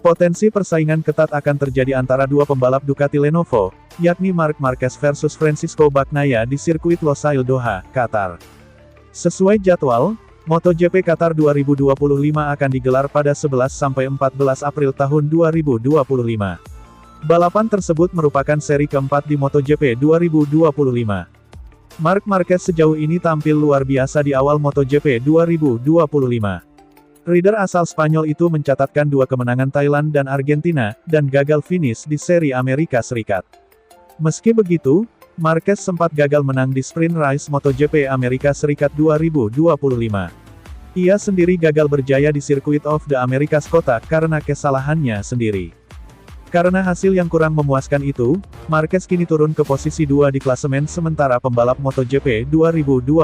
Potensi persaingan ketat akan terjadi antara dua pembalap Ducati Lenovo, yakni Marc Marquez versus Francisco Bagnaia di sirkuit Losail Doha, Qatar. Sesuai jadwal, MotoGP Qatar 2025 akan digelar pada 11–14 April tahun 2025. Balapan tersebut merupakan seri keempat di MotoGP 2025. Marc Marquez sejauh ini tampil luar biasa di awal MotoGP 2025. Rider asal Spanyol itu mencatatkan 2 kemenangan Thailand dan Argentina, dan gagal finish di seri Amerika Serikat. Meski begitu, Marquez sempat gagal menang di sprint race MotoGP Amerika Serikat 2025. Ia sendiri gagal berjaya di Circuit of the Americas kotak karena kesalahannya sendiri. Karena hasil yang kurang memuaskan itu, Marquez kini turun ke posisi 2 di klasemen sementara pembalap MotoGP 2025.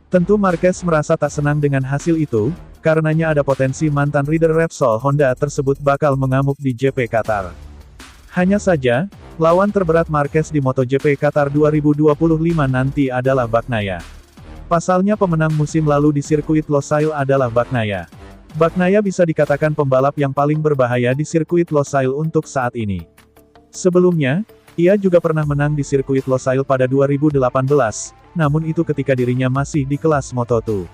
Tentu Marquez merasa tak senang dengan hasil itu, karenanya ada potensi mantan rider Repsol Honda tersebut bakal mengamuk di GP Qatar. Hanya saja, lawan terberat Marquez di MotoGP Qatar 2025 nanti adalah Bagnaia. Pasalnya pemenang musim lalu di sirkuit Losail adalah Bagnaia. Bagnaia bisa dikatakan pembalap yang paling berbahaya di sirkuit Losail untuk saat ini. Sebelumnya, ia juga pernah menang di sirkuit Losail pada 2018, namun itu ketika dirinya masih di kelas Moto2.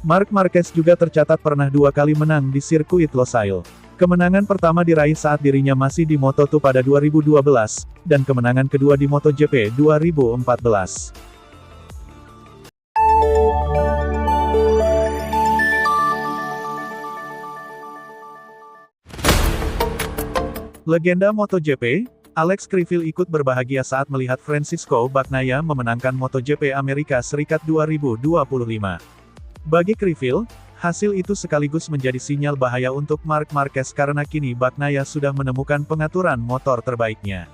Marc Marquez juga tercatat pernah 2 kali menang di sirkuit Losail. Kemenangan pertama diraih saat dirinya masih di Moto2 pada 2012, dan kemenangan kedua di MotoGP 2014. Legenda MotoGP, Alex Criville ikut berbahagia saat melihat Francisco Bagnaia memenangkan MotoGP Amerika Serikat 2025. Bagi Criville, hasil itu sekaligus menjadi sinyal bahaya untuk Marc Marquez karena kini Bagnaia sudah menemukan pengaturan motor terbaiknya.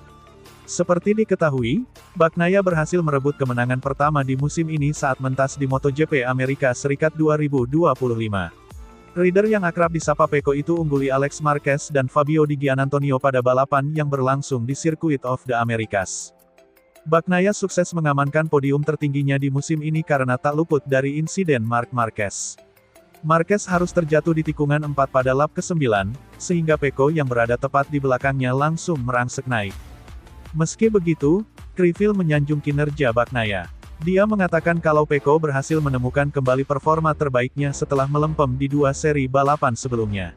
Seperti diketahui, Bagnaia berhasil merebut kemenangan pertama di musim ini saat mentas di MotoGP Amerika Serikat 2025. Rider yang akrab disapa Pecco itu ungguli Alex Marquez dan Fabio Di Giannantonio pada balapan yang berlangsung di Circuit of the Americas. Bagnaia sukses mengamankan podium tertingginya di musim ini karena tak luput dari insiden Marc Marquez. Marquez harus terjatuh di tikungan 4 pada lap ke-9, sehingga Pecco yang berada tepat di belakangnya langsung merangsek naik. Meski begitu, Criville menyanjung kinerja Bagnaia. Dia mengatakan kalau Pecco berhasil menemukan kembali performa terbaiknya setelah melempem di 2 seri balapan sebelumnya.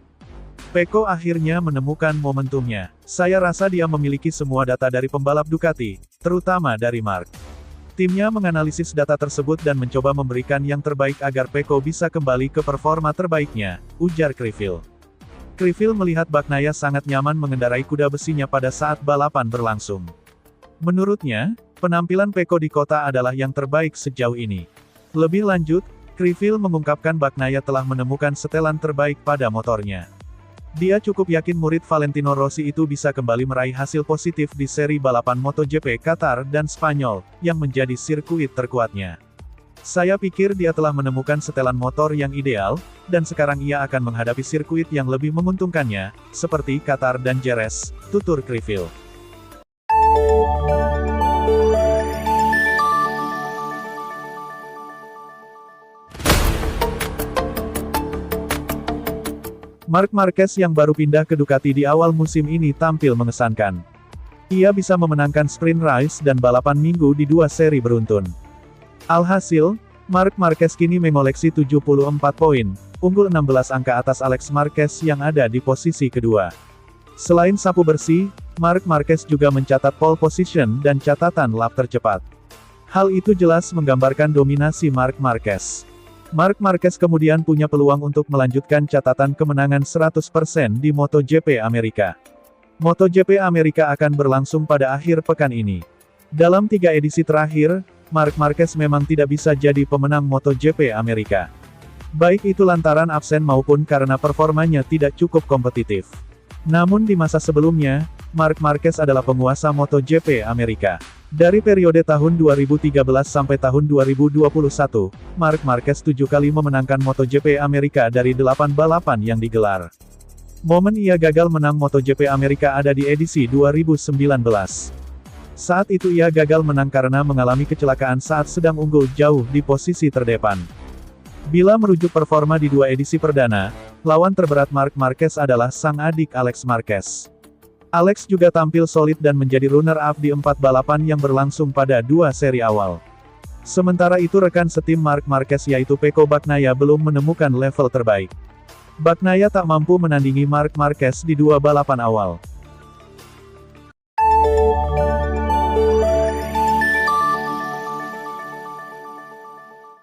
Pecco akhirnya menemukan momentumnya. Saya rasa dia memiliki semua data dari pembalap Ducati, terutama dari Marc. Timnya menganalisis data tersebut dan mencoba memberikan yang terbaik agar Pecco bisa kembali ke performa terbaiknya, ujar Criville. Criville melihat Bagnaia sangat nyaman mengendarai kuda besinya pada saat balapan berlangsung. Menurutnya, penampilan Pecco di kota adalah yang terbaik sejauh ini. Lebih lanjut, Criville mengungkapkan Bagnaia telah menemukan setelan terbaik pada motornya. Dia cukup yakin murid Valentino Rossi itu bisa kembali meraih hasil positif di seri balapan MotoGP Qatar dan Spanyol, yang menjadi sirkuit terkuatnya. Saya pikir dia telah menemukan setelan motor yang ideal, dan sekarang ia akan menghadapi sirkuit yang lebih menguntungkannya, seperti Qatar dan Jerez, tutur Criville. Marc Marquez yang baru pindah ke Ducati di awal musim ini tampil mengesankan. Ia bisa memenangkan sprint race dan balapan minggu di 2 seri beruntun. Alhasil, Marc Marquez kini mengoleksi 74 poin, unggul 16 angka atas Alex Marquez yang ada di posisi kedua. Selain sapu bersih, Marc Marquez juga mencatat pole position dan catatan lap tercepat. Hal itu jelas menggambarkan dominasi Marc Marquez. Marc Marquez kemudian punya peluang untuk melanjutkan catatan kemenangan 100% di MotoGP Amerika. MotoGP Amerika akan berlangsung pada akhir pekan ini. Dalam 3 edisi terakhir, Marc Marquez memang tidak bisa jadi pemenang MotoGP Amerika. Baik itu lantaran absen maupun karena performanya tidak cukup kompetitif. Namun di masa sebelumnya, Marc Marquez adalah penguasa MotoGP Amerika. Dari periode tahun 2013 sampai tahun 2021, Marc Marquez 7 kali memenangkan MotoGP Amerika dari 8 balapan yang digelar. Momen ia gagal menang MotoGP Amerika ada di edisi 2019. Saat itu ia gagal menang karena mengalami kecelakaan saat sedang unggul jauh di posisi terdepan. Bila merujuk performa di 2 edisi perdana, Lawan terberat Marc Marquez adalah sang adik Alex Marquez. Alex juga tampil solid dan menjadi runner-up di 4 balapan yang berlangsung pada 2 seri awal. Sementara itu rekan setim Marc Marquez yaitu Pecco Bagnaia belum menemukan level terbaik. Bagnaia tak mampu menandingi Marc Marquez di 2 balapan awal.